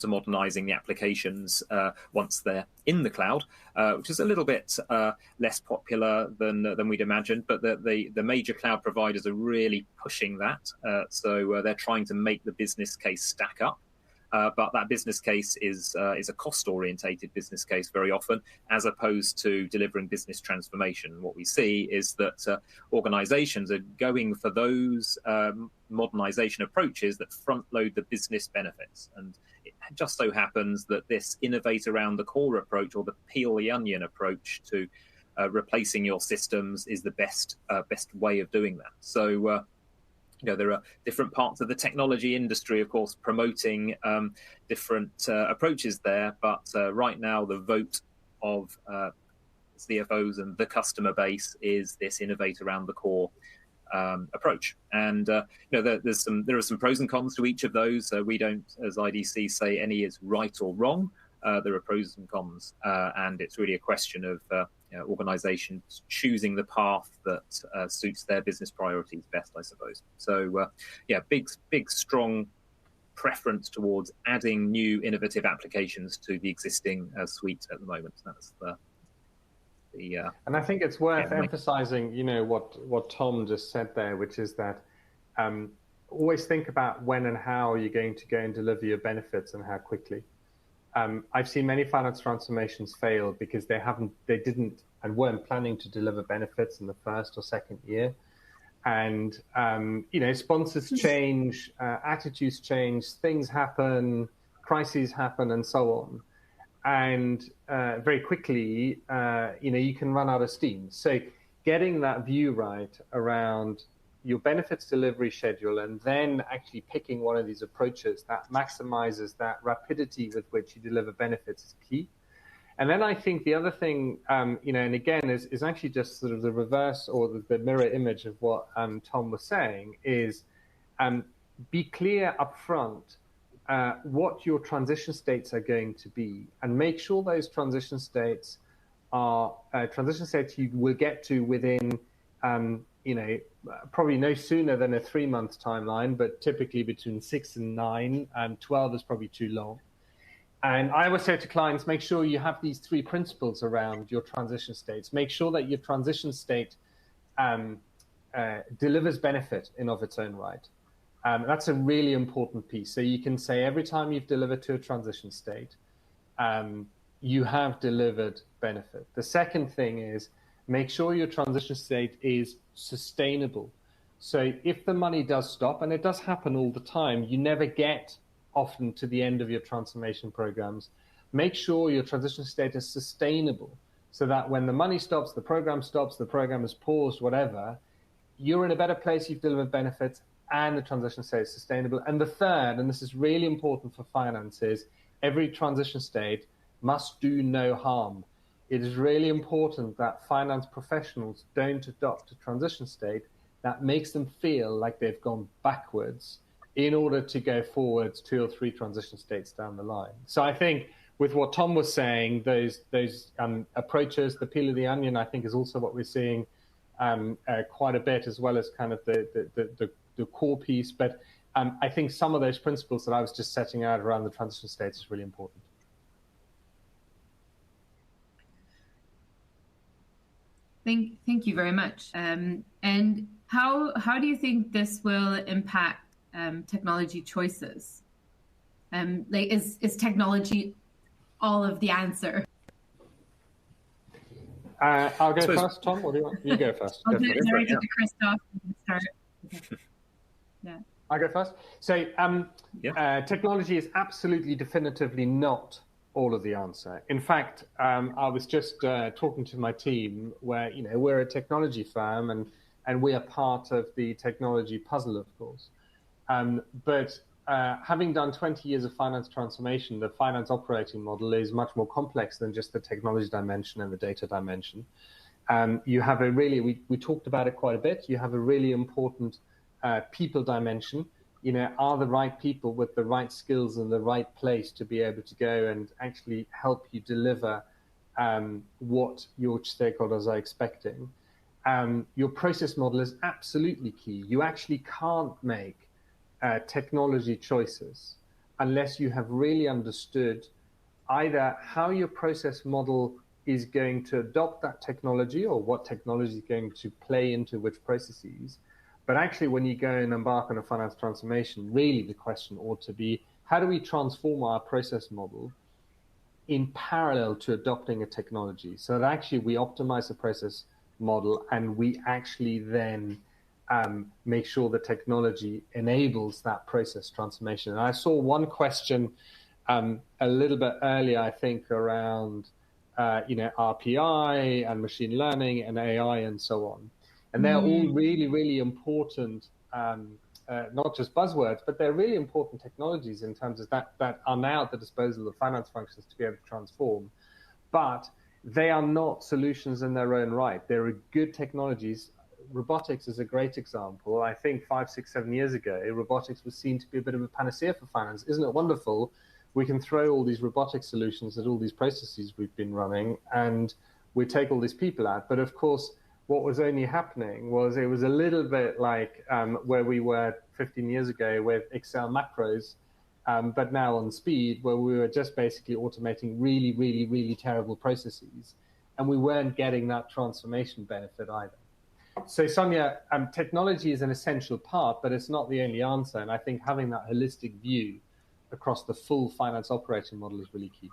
modernizing the applications once they're in the cloud, which is a little bit less popular than we'd imagined. But the major cloud providers are really pushing that. So they're trying to make the business case stack up. But that business case is a cost-orientated business case very often, as opposed to delivering business transformation. What we see is that organizations are going for those modernization approaches that front-load the business benefits. And it just so happens that this innovate around the core approach, or the peel the onion approach to replacing your systems, is the best way of doing that. So there are different parts of the technology industry, of course, promoting different approaches there. But right now, the vote of CFOs and the customer base is this innovate around the core approach. And there are some pros and cons to each of those. We don't, as IDC, say any is right or wrong. There are pros and cons, and it's really a question of organizations choosing the path that suits their business priorities best, I suppose. So big strong preference towards adding new innovative applications to the existing suite at the moment. That's and I think it's worth emphasizing, what Tom just said there, which is that always think about when and how you're going to go and deliver your benefits, and how quickly. I've seen many finance transformations fail because they didn't and weren't planning to deliver benefits in the first or second year. And, sponsors change, attitudes change, things happen, crises happen, and so on. And very quickly, you can run out of steam. So getting that view right around your benefits delivery schedule, and then actually picking one of these approaches that maximizes that rapidity with which you deliver benefits is key. And then I think the other thing, and again, is actually just sort of the reverse, or the mirror image of what Tom was saying, is be clear upfront what your transition states are going to be, and make sure those transition states are transition states you will get to within, probably no sooner than a 3-month timeline, but typically between 6 and 9, and 12 is probably too long. And I always say to clients, make sure you have these 3 principles around your transition states. Make sure that your transition state delivers benefit in of its own right. That's a really important piece. So you can say every time you've delivered to a transition state, you have delivered benefit. The second thing is make sure your transition state is sustainable. So if the money does stop, and it does happen all the time, you never get often to the end of your transformation programs, make sure your transition state is sustainable so that when the money stops, the program is paused, whatever, you're in a better place, you've delivered benefits, and the transition state is sustainable. And the third, and this is really important for finance, is every transition state must do no harm. It is really important that finance professionals don't adopt a transition state that makes them feel like they've gone backwards in order to go forwards 2 or 3 transition states down the line. So I think with what Tom was saying, those approaches, the peel of the onion, I think is also what we're seeing quite a bit, as well as kind of the core piece. But I think some of those principles that I was just setting out around the transition states is really important. Thank you very much. And how do you think this will impact technology choices? Like, is technology all of the answer? I'll go first, Tom, or do you want? You go first. I'll do it directly to Christoph. Start. Okay. Yeah. I'll go first. So technology is absolutely definitively not all of the answer. In fact, I was just talking to my team where, we're a technology firm and we are part of the technology puzzle, of course. But having done 20 years of finance transformation, the finance operating model is much more complex than just the technology dimension and the data dimension. You have we talked about it quite a bit. You have a really important people dimension. Are the right people with the right skills in the right place to be able to go and actually help you deliver what your stakeholders are expecting? Your process model is absolutely key. You actually can't make technology choices unless you have really understood either how your process model is going to adopt that technology or what technology is going to play into which processes. But actually, when you go and embark on a finance transformation, really the question ought to be, how do we transform our process model in parallel to adopting a technology so that actually we optimize the process model and we actually then make sure the technology enables that process transformation. And I saw one question a little bit earlier, I think, around RPI and machine learning and AI and so on. And they're all really, really important, not just buzzwords, but they're really important technologies in terms of that are now at the disposal of finance functions to be able to transform. But they are not solutions in their own right. They're good technologies. Robotics is a great example. I think 5, 6, 7 years ago, robotics was seen to be a bit of a panacea for finance. Isn't it wonderful? We can throw all these robotic solutions at all these processes we've been running, and we take all these people out. But of course, what was only happening was it was a little bit like where we were 15 years ago with Excel macros, but now on speed, where we were just basically automating really, really, really terrible processes, and we weren't getting that transformation benefit either. So Sonia, technology is an essential part, but it's not the only answer. And I think having that holistic view across the full finance operating model is really key.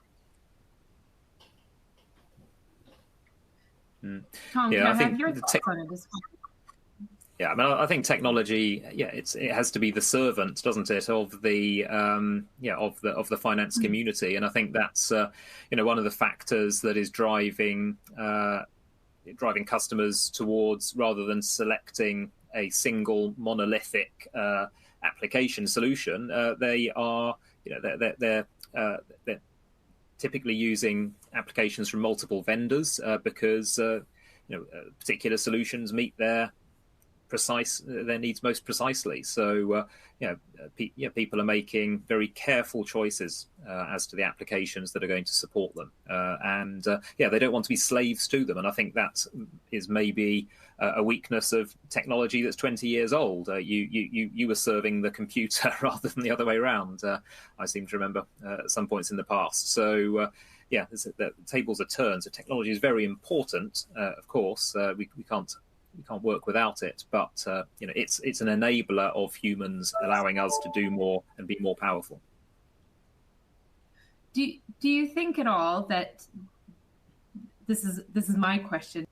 Tom, can I have your thoughts on it as well? Yeah, I mean, I think technology, it has to be the servant, doesn't it, of the of the finance community, and I think that's one of the factors that is driving customers towards, rather than selecting a single monolithic application solution, they are they're typically using applications from multiple vendors because particular solutions meet their their needs most precisely. So people are making very careful choices as to the applications that are going to support them, and they don't want to be slaves to them. And I think that is maybe a weakness of technology that's 20 years old. You were serving the computer rather than the other way around. I seem to remember at some points in the past. So. The tables are turned. So technology is very important, of course. We can't work without it, but it's an enabler of humans, allowing us to do more and be more powerful. Do you think at all that this is my question?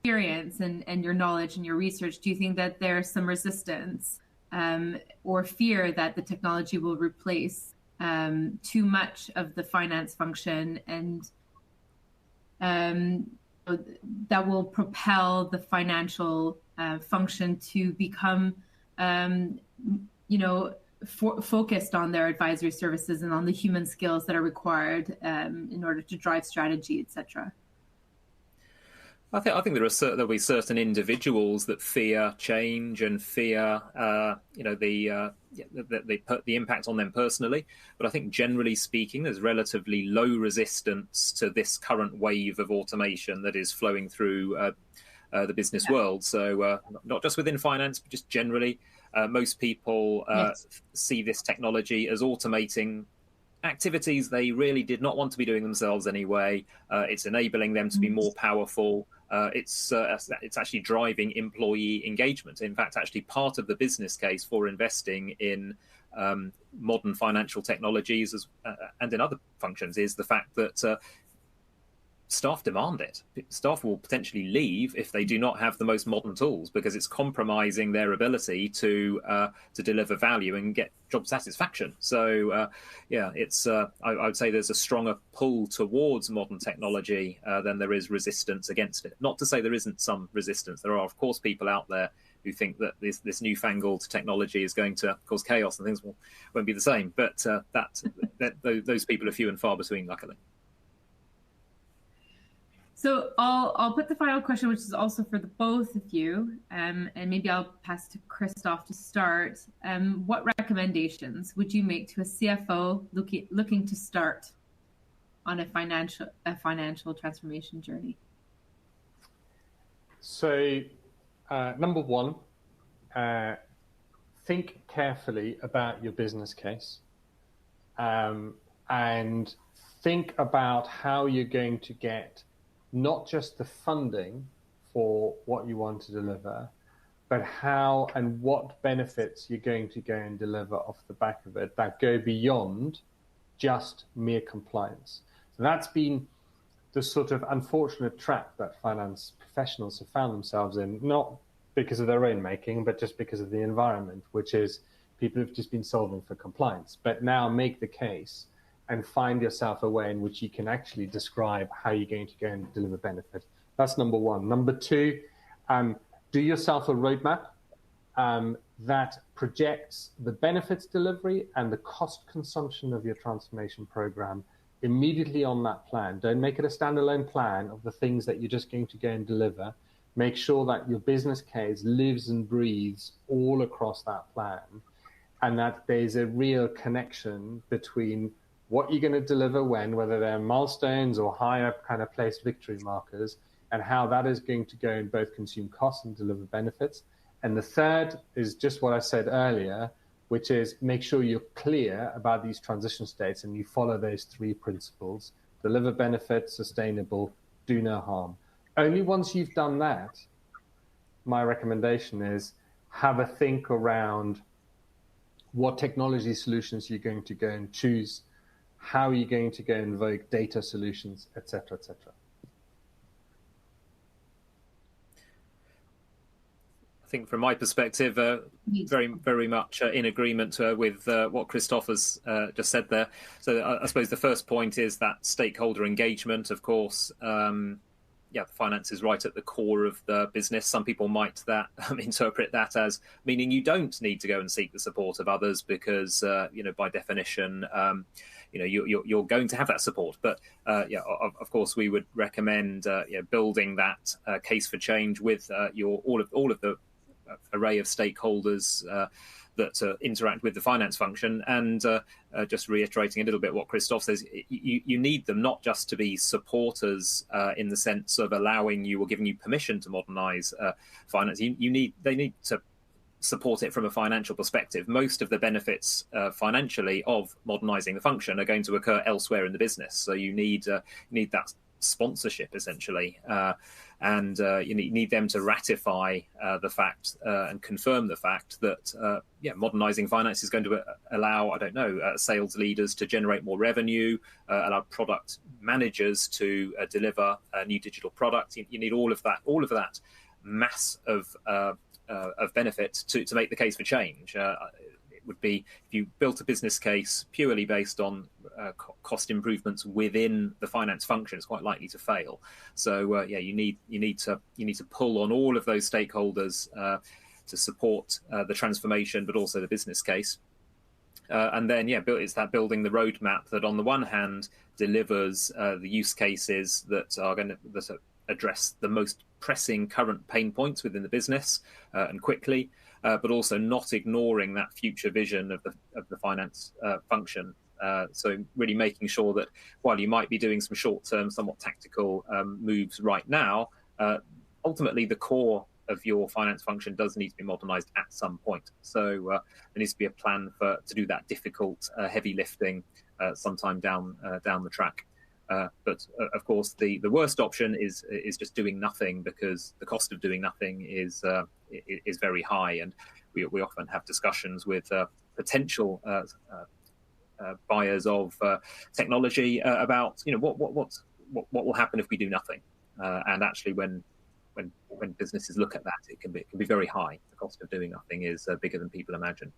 Experience and your knowledge and your research, do you think that there's some resistance or fear that the technology will replace too much of the finance function, and that will propel the financial function to become, focused on their advisory services and on the human skills that are required in order to drive strategy, etc.? I think there'll be certain individuals that fear change and fear, the impact on them personally. But I think generally speaking, there's relatively low resistance to this current wave of automation that is flowing through the business world. So not just within finance, but just generally, most people see this technology as automating activities they really did not want to be doing themselves anyway. It's enabling them to be more powerful. It's actually driving employee engagement. In fact, actually part of the business case for investing in modern financial technologies and in other functions is the fact that staff demand it. Staff will potentially leave if they do not have the most modern tools, because it's compromising their ability to deliver value and get job satisfaction. So, I would say there's a stronger pull towards modern technology than there is resistance against it. Not to say there isn't some resistance. There are, of course, people out there who think that this newfangled technology is going to cause chaos and things won't be the same. But those people are few and far between, luckily. So I'll put the final question, which is also for the both of you, and maybe I'll pass to Christoph to start. What recommendations would you make to a CFO looking to start on a financial transformation journey? So, number one, think carefully about your business case, and think about how you're going to get not just the funding for what you want to deliver, but how and what benefits you're going to go and deliver off the back of it that go beyond just mere compliance. So that's been the sort of unfortunate trap that finance professionals have found themselves in, not because of their own making, but just because of the environment, which is people have just been solving for compliance. But now make the case and find yourself a way in which you can actually describe how you're going to go and deliver benefit. That's number one. Number two, do yourself a roadmap that projects the benefits delivery and the cost consumption of your transformation program immediately on that plan. Don't make it a standalone plan of the things that you're just going to go and deliver. Make sure that your business case lives and breathes all across that plan, and that there's a real connection between what you're going to deliver when, whether they're milestones or higher kind of placed victory markers, and how that is going to go and both consume costs and deliver benefits. And the third is just what I said earlier, which is make sure you're clear about these transition states and you follow those three principles: deliver benefits, sustainable, do no harm. Only once you've done that, my recommendation is have a think around what technology solutions you're going to go and choose, how are you going to go and invoke data solutions, et cetera, et cetera. I think from my perspective, very, very much in agreement with what Christoph has just said there. So I suppose the first point is that stakeholder engagement, of course. Finance is right at the core of the business. Some people might interpret that as meaning you don't need to go and seek the support of others because, by definition, you're going to have that support. But of course, we would recommend building that case for change with all of the array of stakeholders that interact with the finance function. And just reiterating a little bit what Christophe says, you need them not just to be supporters in the sense of allowing you or giving you permission to modernize finance. They need to support it from a financial perspective. Most of the benefits financially of modernizing the function are going to occur elsewhere in the business. So you need that sponsorship essentially, and you need them to ratify the fact and confirm the fact that modernizing finance is going to allow, I don't know, sales leaders to generate more revenue, allow product managers to deliver new digital products. You need all of that mass of benefit to make the case for change. It would be if you built a business case purely based on cost improvements within the finance function, it's quite likely to fail. So you need to pull on all of those stakeholders to support the transformation, but also the business case. And then it's that building the roadmap that on the one hand delivers the use cases that address the most pressing current pain points within the business and quickly, but also not ignoring that future vision of the finance function. So really making sure that while you might be doing some short-term, somewhat tactical moves right now, ultimately the core of your finance function does need to be modernized at some point. So there needs to be a plan to do that difficult, heavy lifting sometime down the track. But of course, the worst option is just doing nothing, because the cost of doing nothing is very high, and we often have discussions with potential buyers of technology about what will happen if we do nothing. And actually, when businesses look at that, it can be very high. The cost of doing nothing is bigger than people imagine.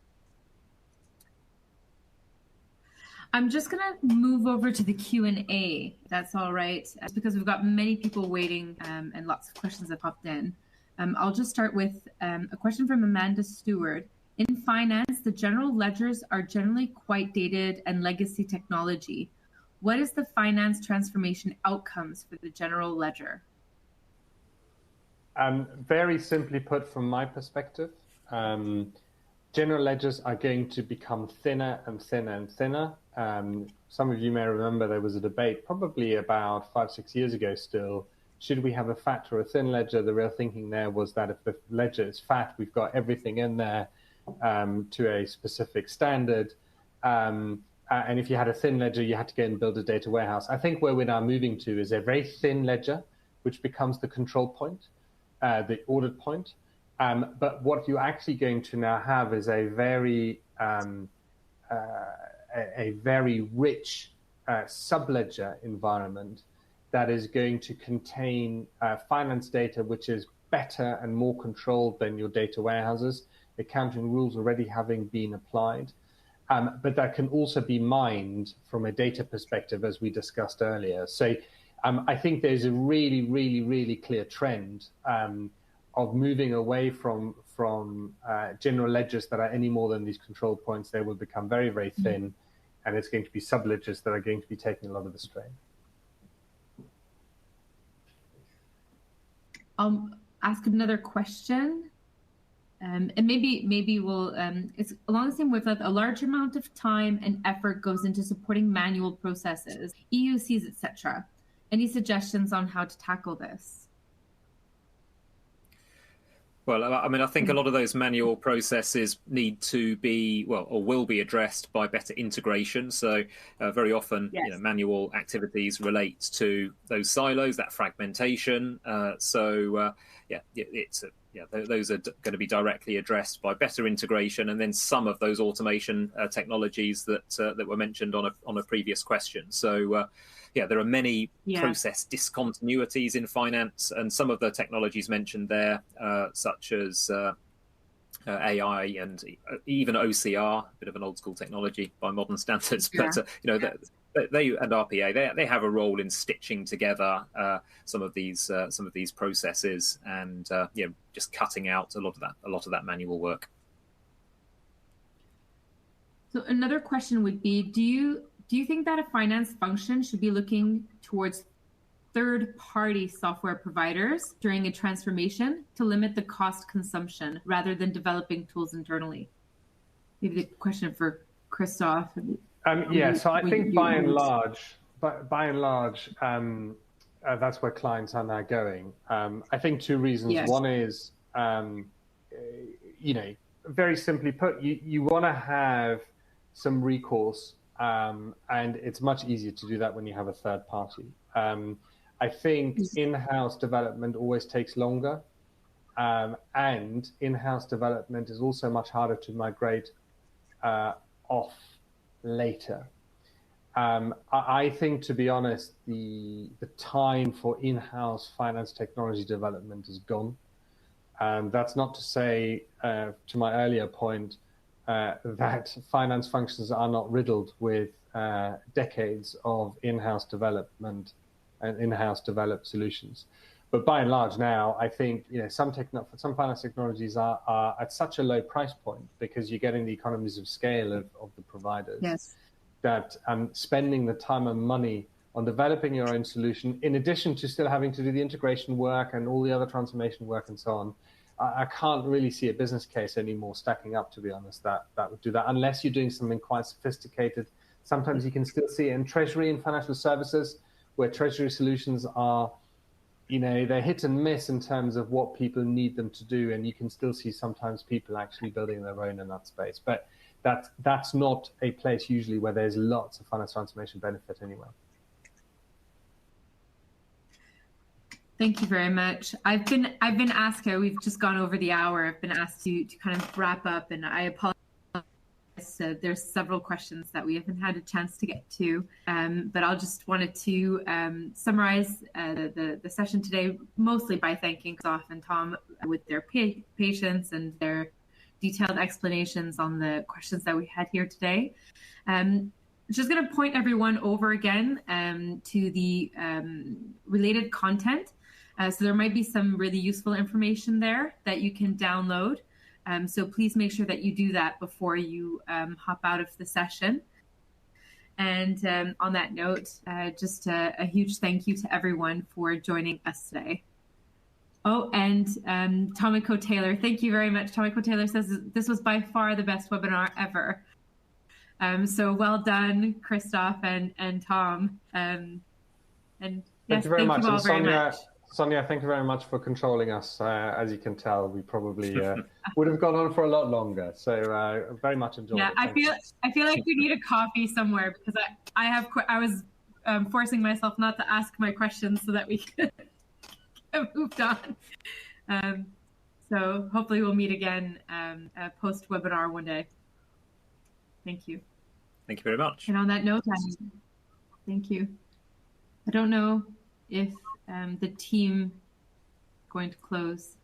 I'm just going to move over to the Q&A. That's all right, because we've got many people waiting and lots of questions that popped in. I'll just start with a question from Amanda Stewart. In finance, the general ledgers are generally quite dated and legacy technology. What is the finance transformation outcomes for the general ledger? Very simply put, from my perspective, general ledgers are going to become thinner and thinner and thinner. Some of you may remember there was a debate probably about 5-6 years ago still. Should we have a fat or a thin ledger? The real thinking there was that if the ledger is fat, we've got everything in there to a specific standard. And if you had a thin ledger, you had to go and build a data warehouse. I think where we're now moving to is a very thin ledger, which becomes the control point, the audit point. But what you're actually going to now have is a very rich subledger environment that is going to contain finance data, which is better and more controlled than your data warehouses, accounting rules already having been applied. But that can also be mined from a data perspective, as we discussed earlier. So I think there's a really, really, really clear trend of moving away from general ledgers that are any more than these control points. They will become very, very thin, and it's going to be subledgers that are going to be taking a lot of the strain. I'll ask another question, and maybe we'll. It's along the same wavelength. A large amount of time and effort goes into supporting manual processes, EUCs, etc. Any suggestions on how to tackle this? Well, I mean, I think a lot of those manual processes need to be, or will be addressed by better integration. So very often, yes, manual activities relate to those silos, that fragmentation. Those are going to be directly addressed by better integration, and then some of those automation technologies that were mentioned on a previous question. So. There are many process discontinuities in finance, and some of the technologies mentioned there, such as AI and even OCR, a bit of an old school technology by modern standards, but they and RPA, they have a role in stitching together some of these processes, and just cutting out a lot of that manual work. So another question would be: do you do you think that a finance function should be looking towards third-party software providers during a transformation to limit the cost consumption rather than developing tools internally? Maybe the question for Christoph. Yeah, so I think by and large, that's where clients are now going. I think two reasons. Yes. One is, very simply put, you want to have some recourse, and it's much easier to do that when you have a third party. I think in-house development always takes longer, and in-house development is also much harder to migrate off later. I think, to be honest, the time for in-house finance technology development is gone. That's not to say, to my earlier point, that finance functions are not riddled with decades of in-house development and in-house developed solutions. But by and large now, I think some finance technologies are at such a low price point because you're getting the economies of scale of the providers. Yes. That spending the time and money on developing your own solution, in addition to still having to do the integration work and all the other transformation work and so on, I can't really see a business case anymore stacking up, to be honest, that would do that, unless you're doing something quite sophisticated. Sometimes you can still see it in treasury and financial services, where treasury solutions are, they're hit and miss in terms of what people need them to do, and you can still see sometimes people actually building their own in that space. But that's not a place usually where there's lots of finance transformation benefit anyway. Thank you very much. I've been asked, we've just gone over the hour. I've been asked to kind of wrap up, and I apologize. There's several questions that we haven't had a chance to get to, but I'll just wanted to summarize the session today, mostly by thanking Christoph and Tom with their patience and their detailed explanations on the questions that we had here today. Just going to point everyone over again to the related content. So there might be some really useful information there that you can download. So please make sure that you do that before you hop out of the session. And on that note, just a huge thank you to everyone for joining us today. Oh, and Tomiko Taylor, thank you very much. Tomiko Taylor says this was by far the best webinar ever. So well done, Christoph and Tom. And yes, thank you very much. You all very much. Sonia, thank you very much for controlling us. As you can tell, we probably would have gone on for a lot longer. So very much enjoyed it. I feel like we need a coffee somewhere, because I was forcing myself not to ask my questions so that we could get moved on. So hopefully we'll meet again post webinar one day. Thank you. Thank you very much. And on that note, thank you. I don't know if the team is going to close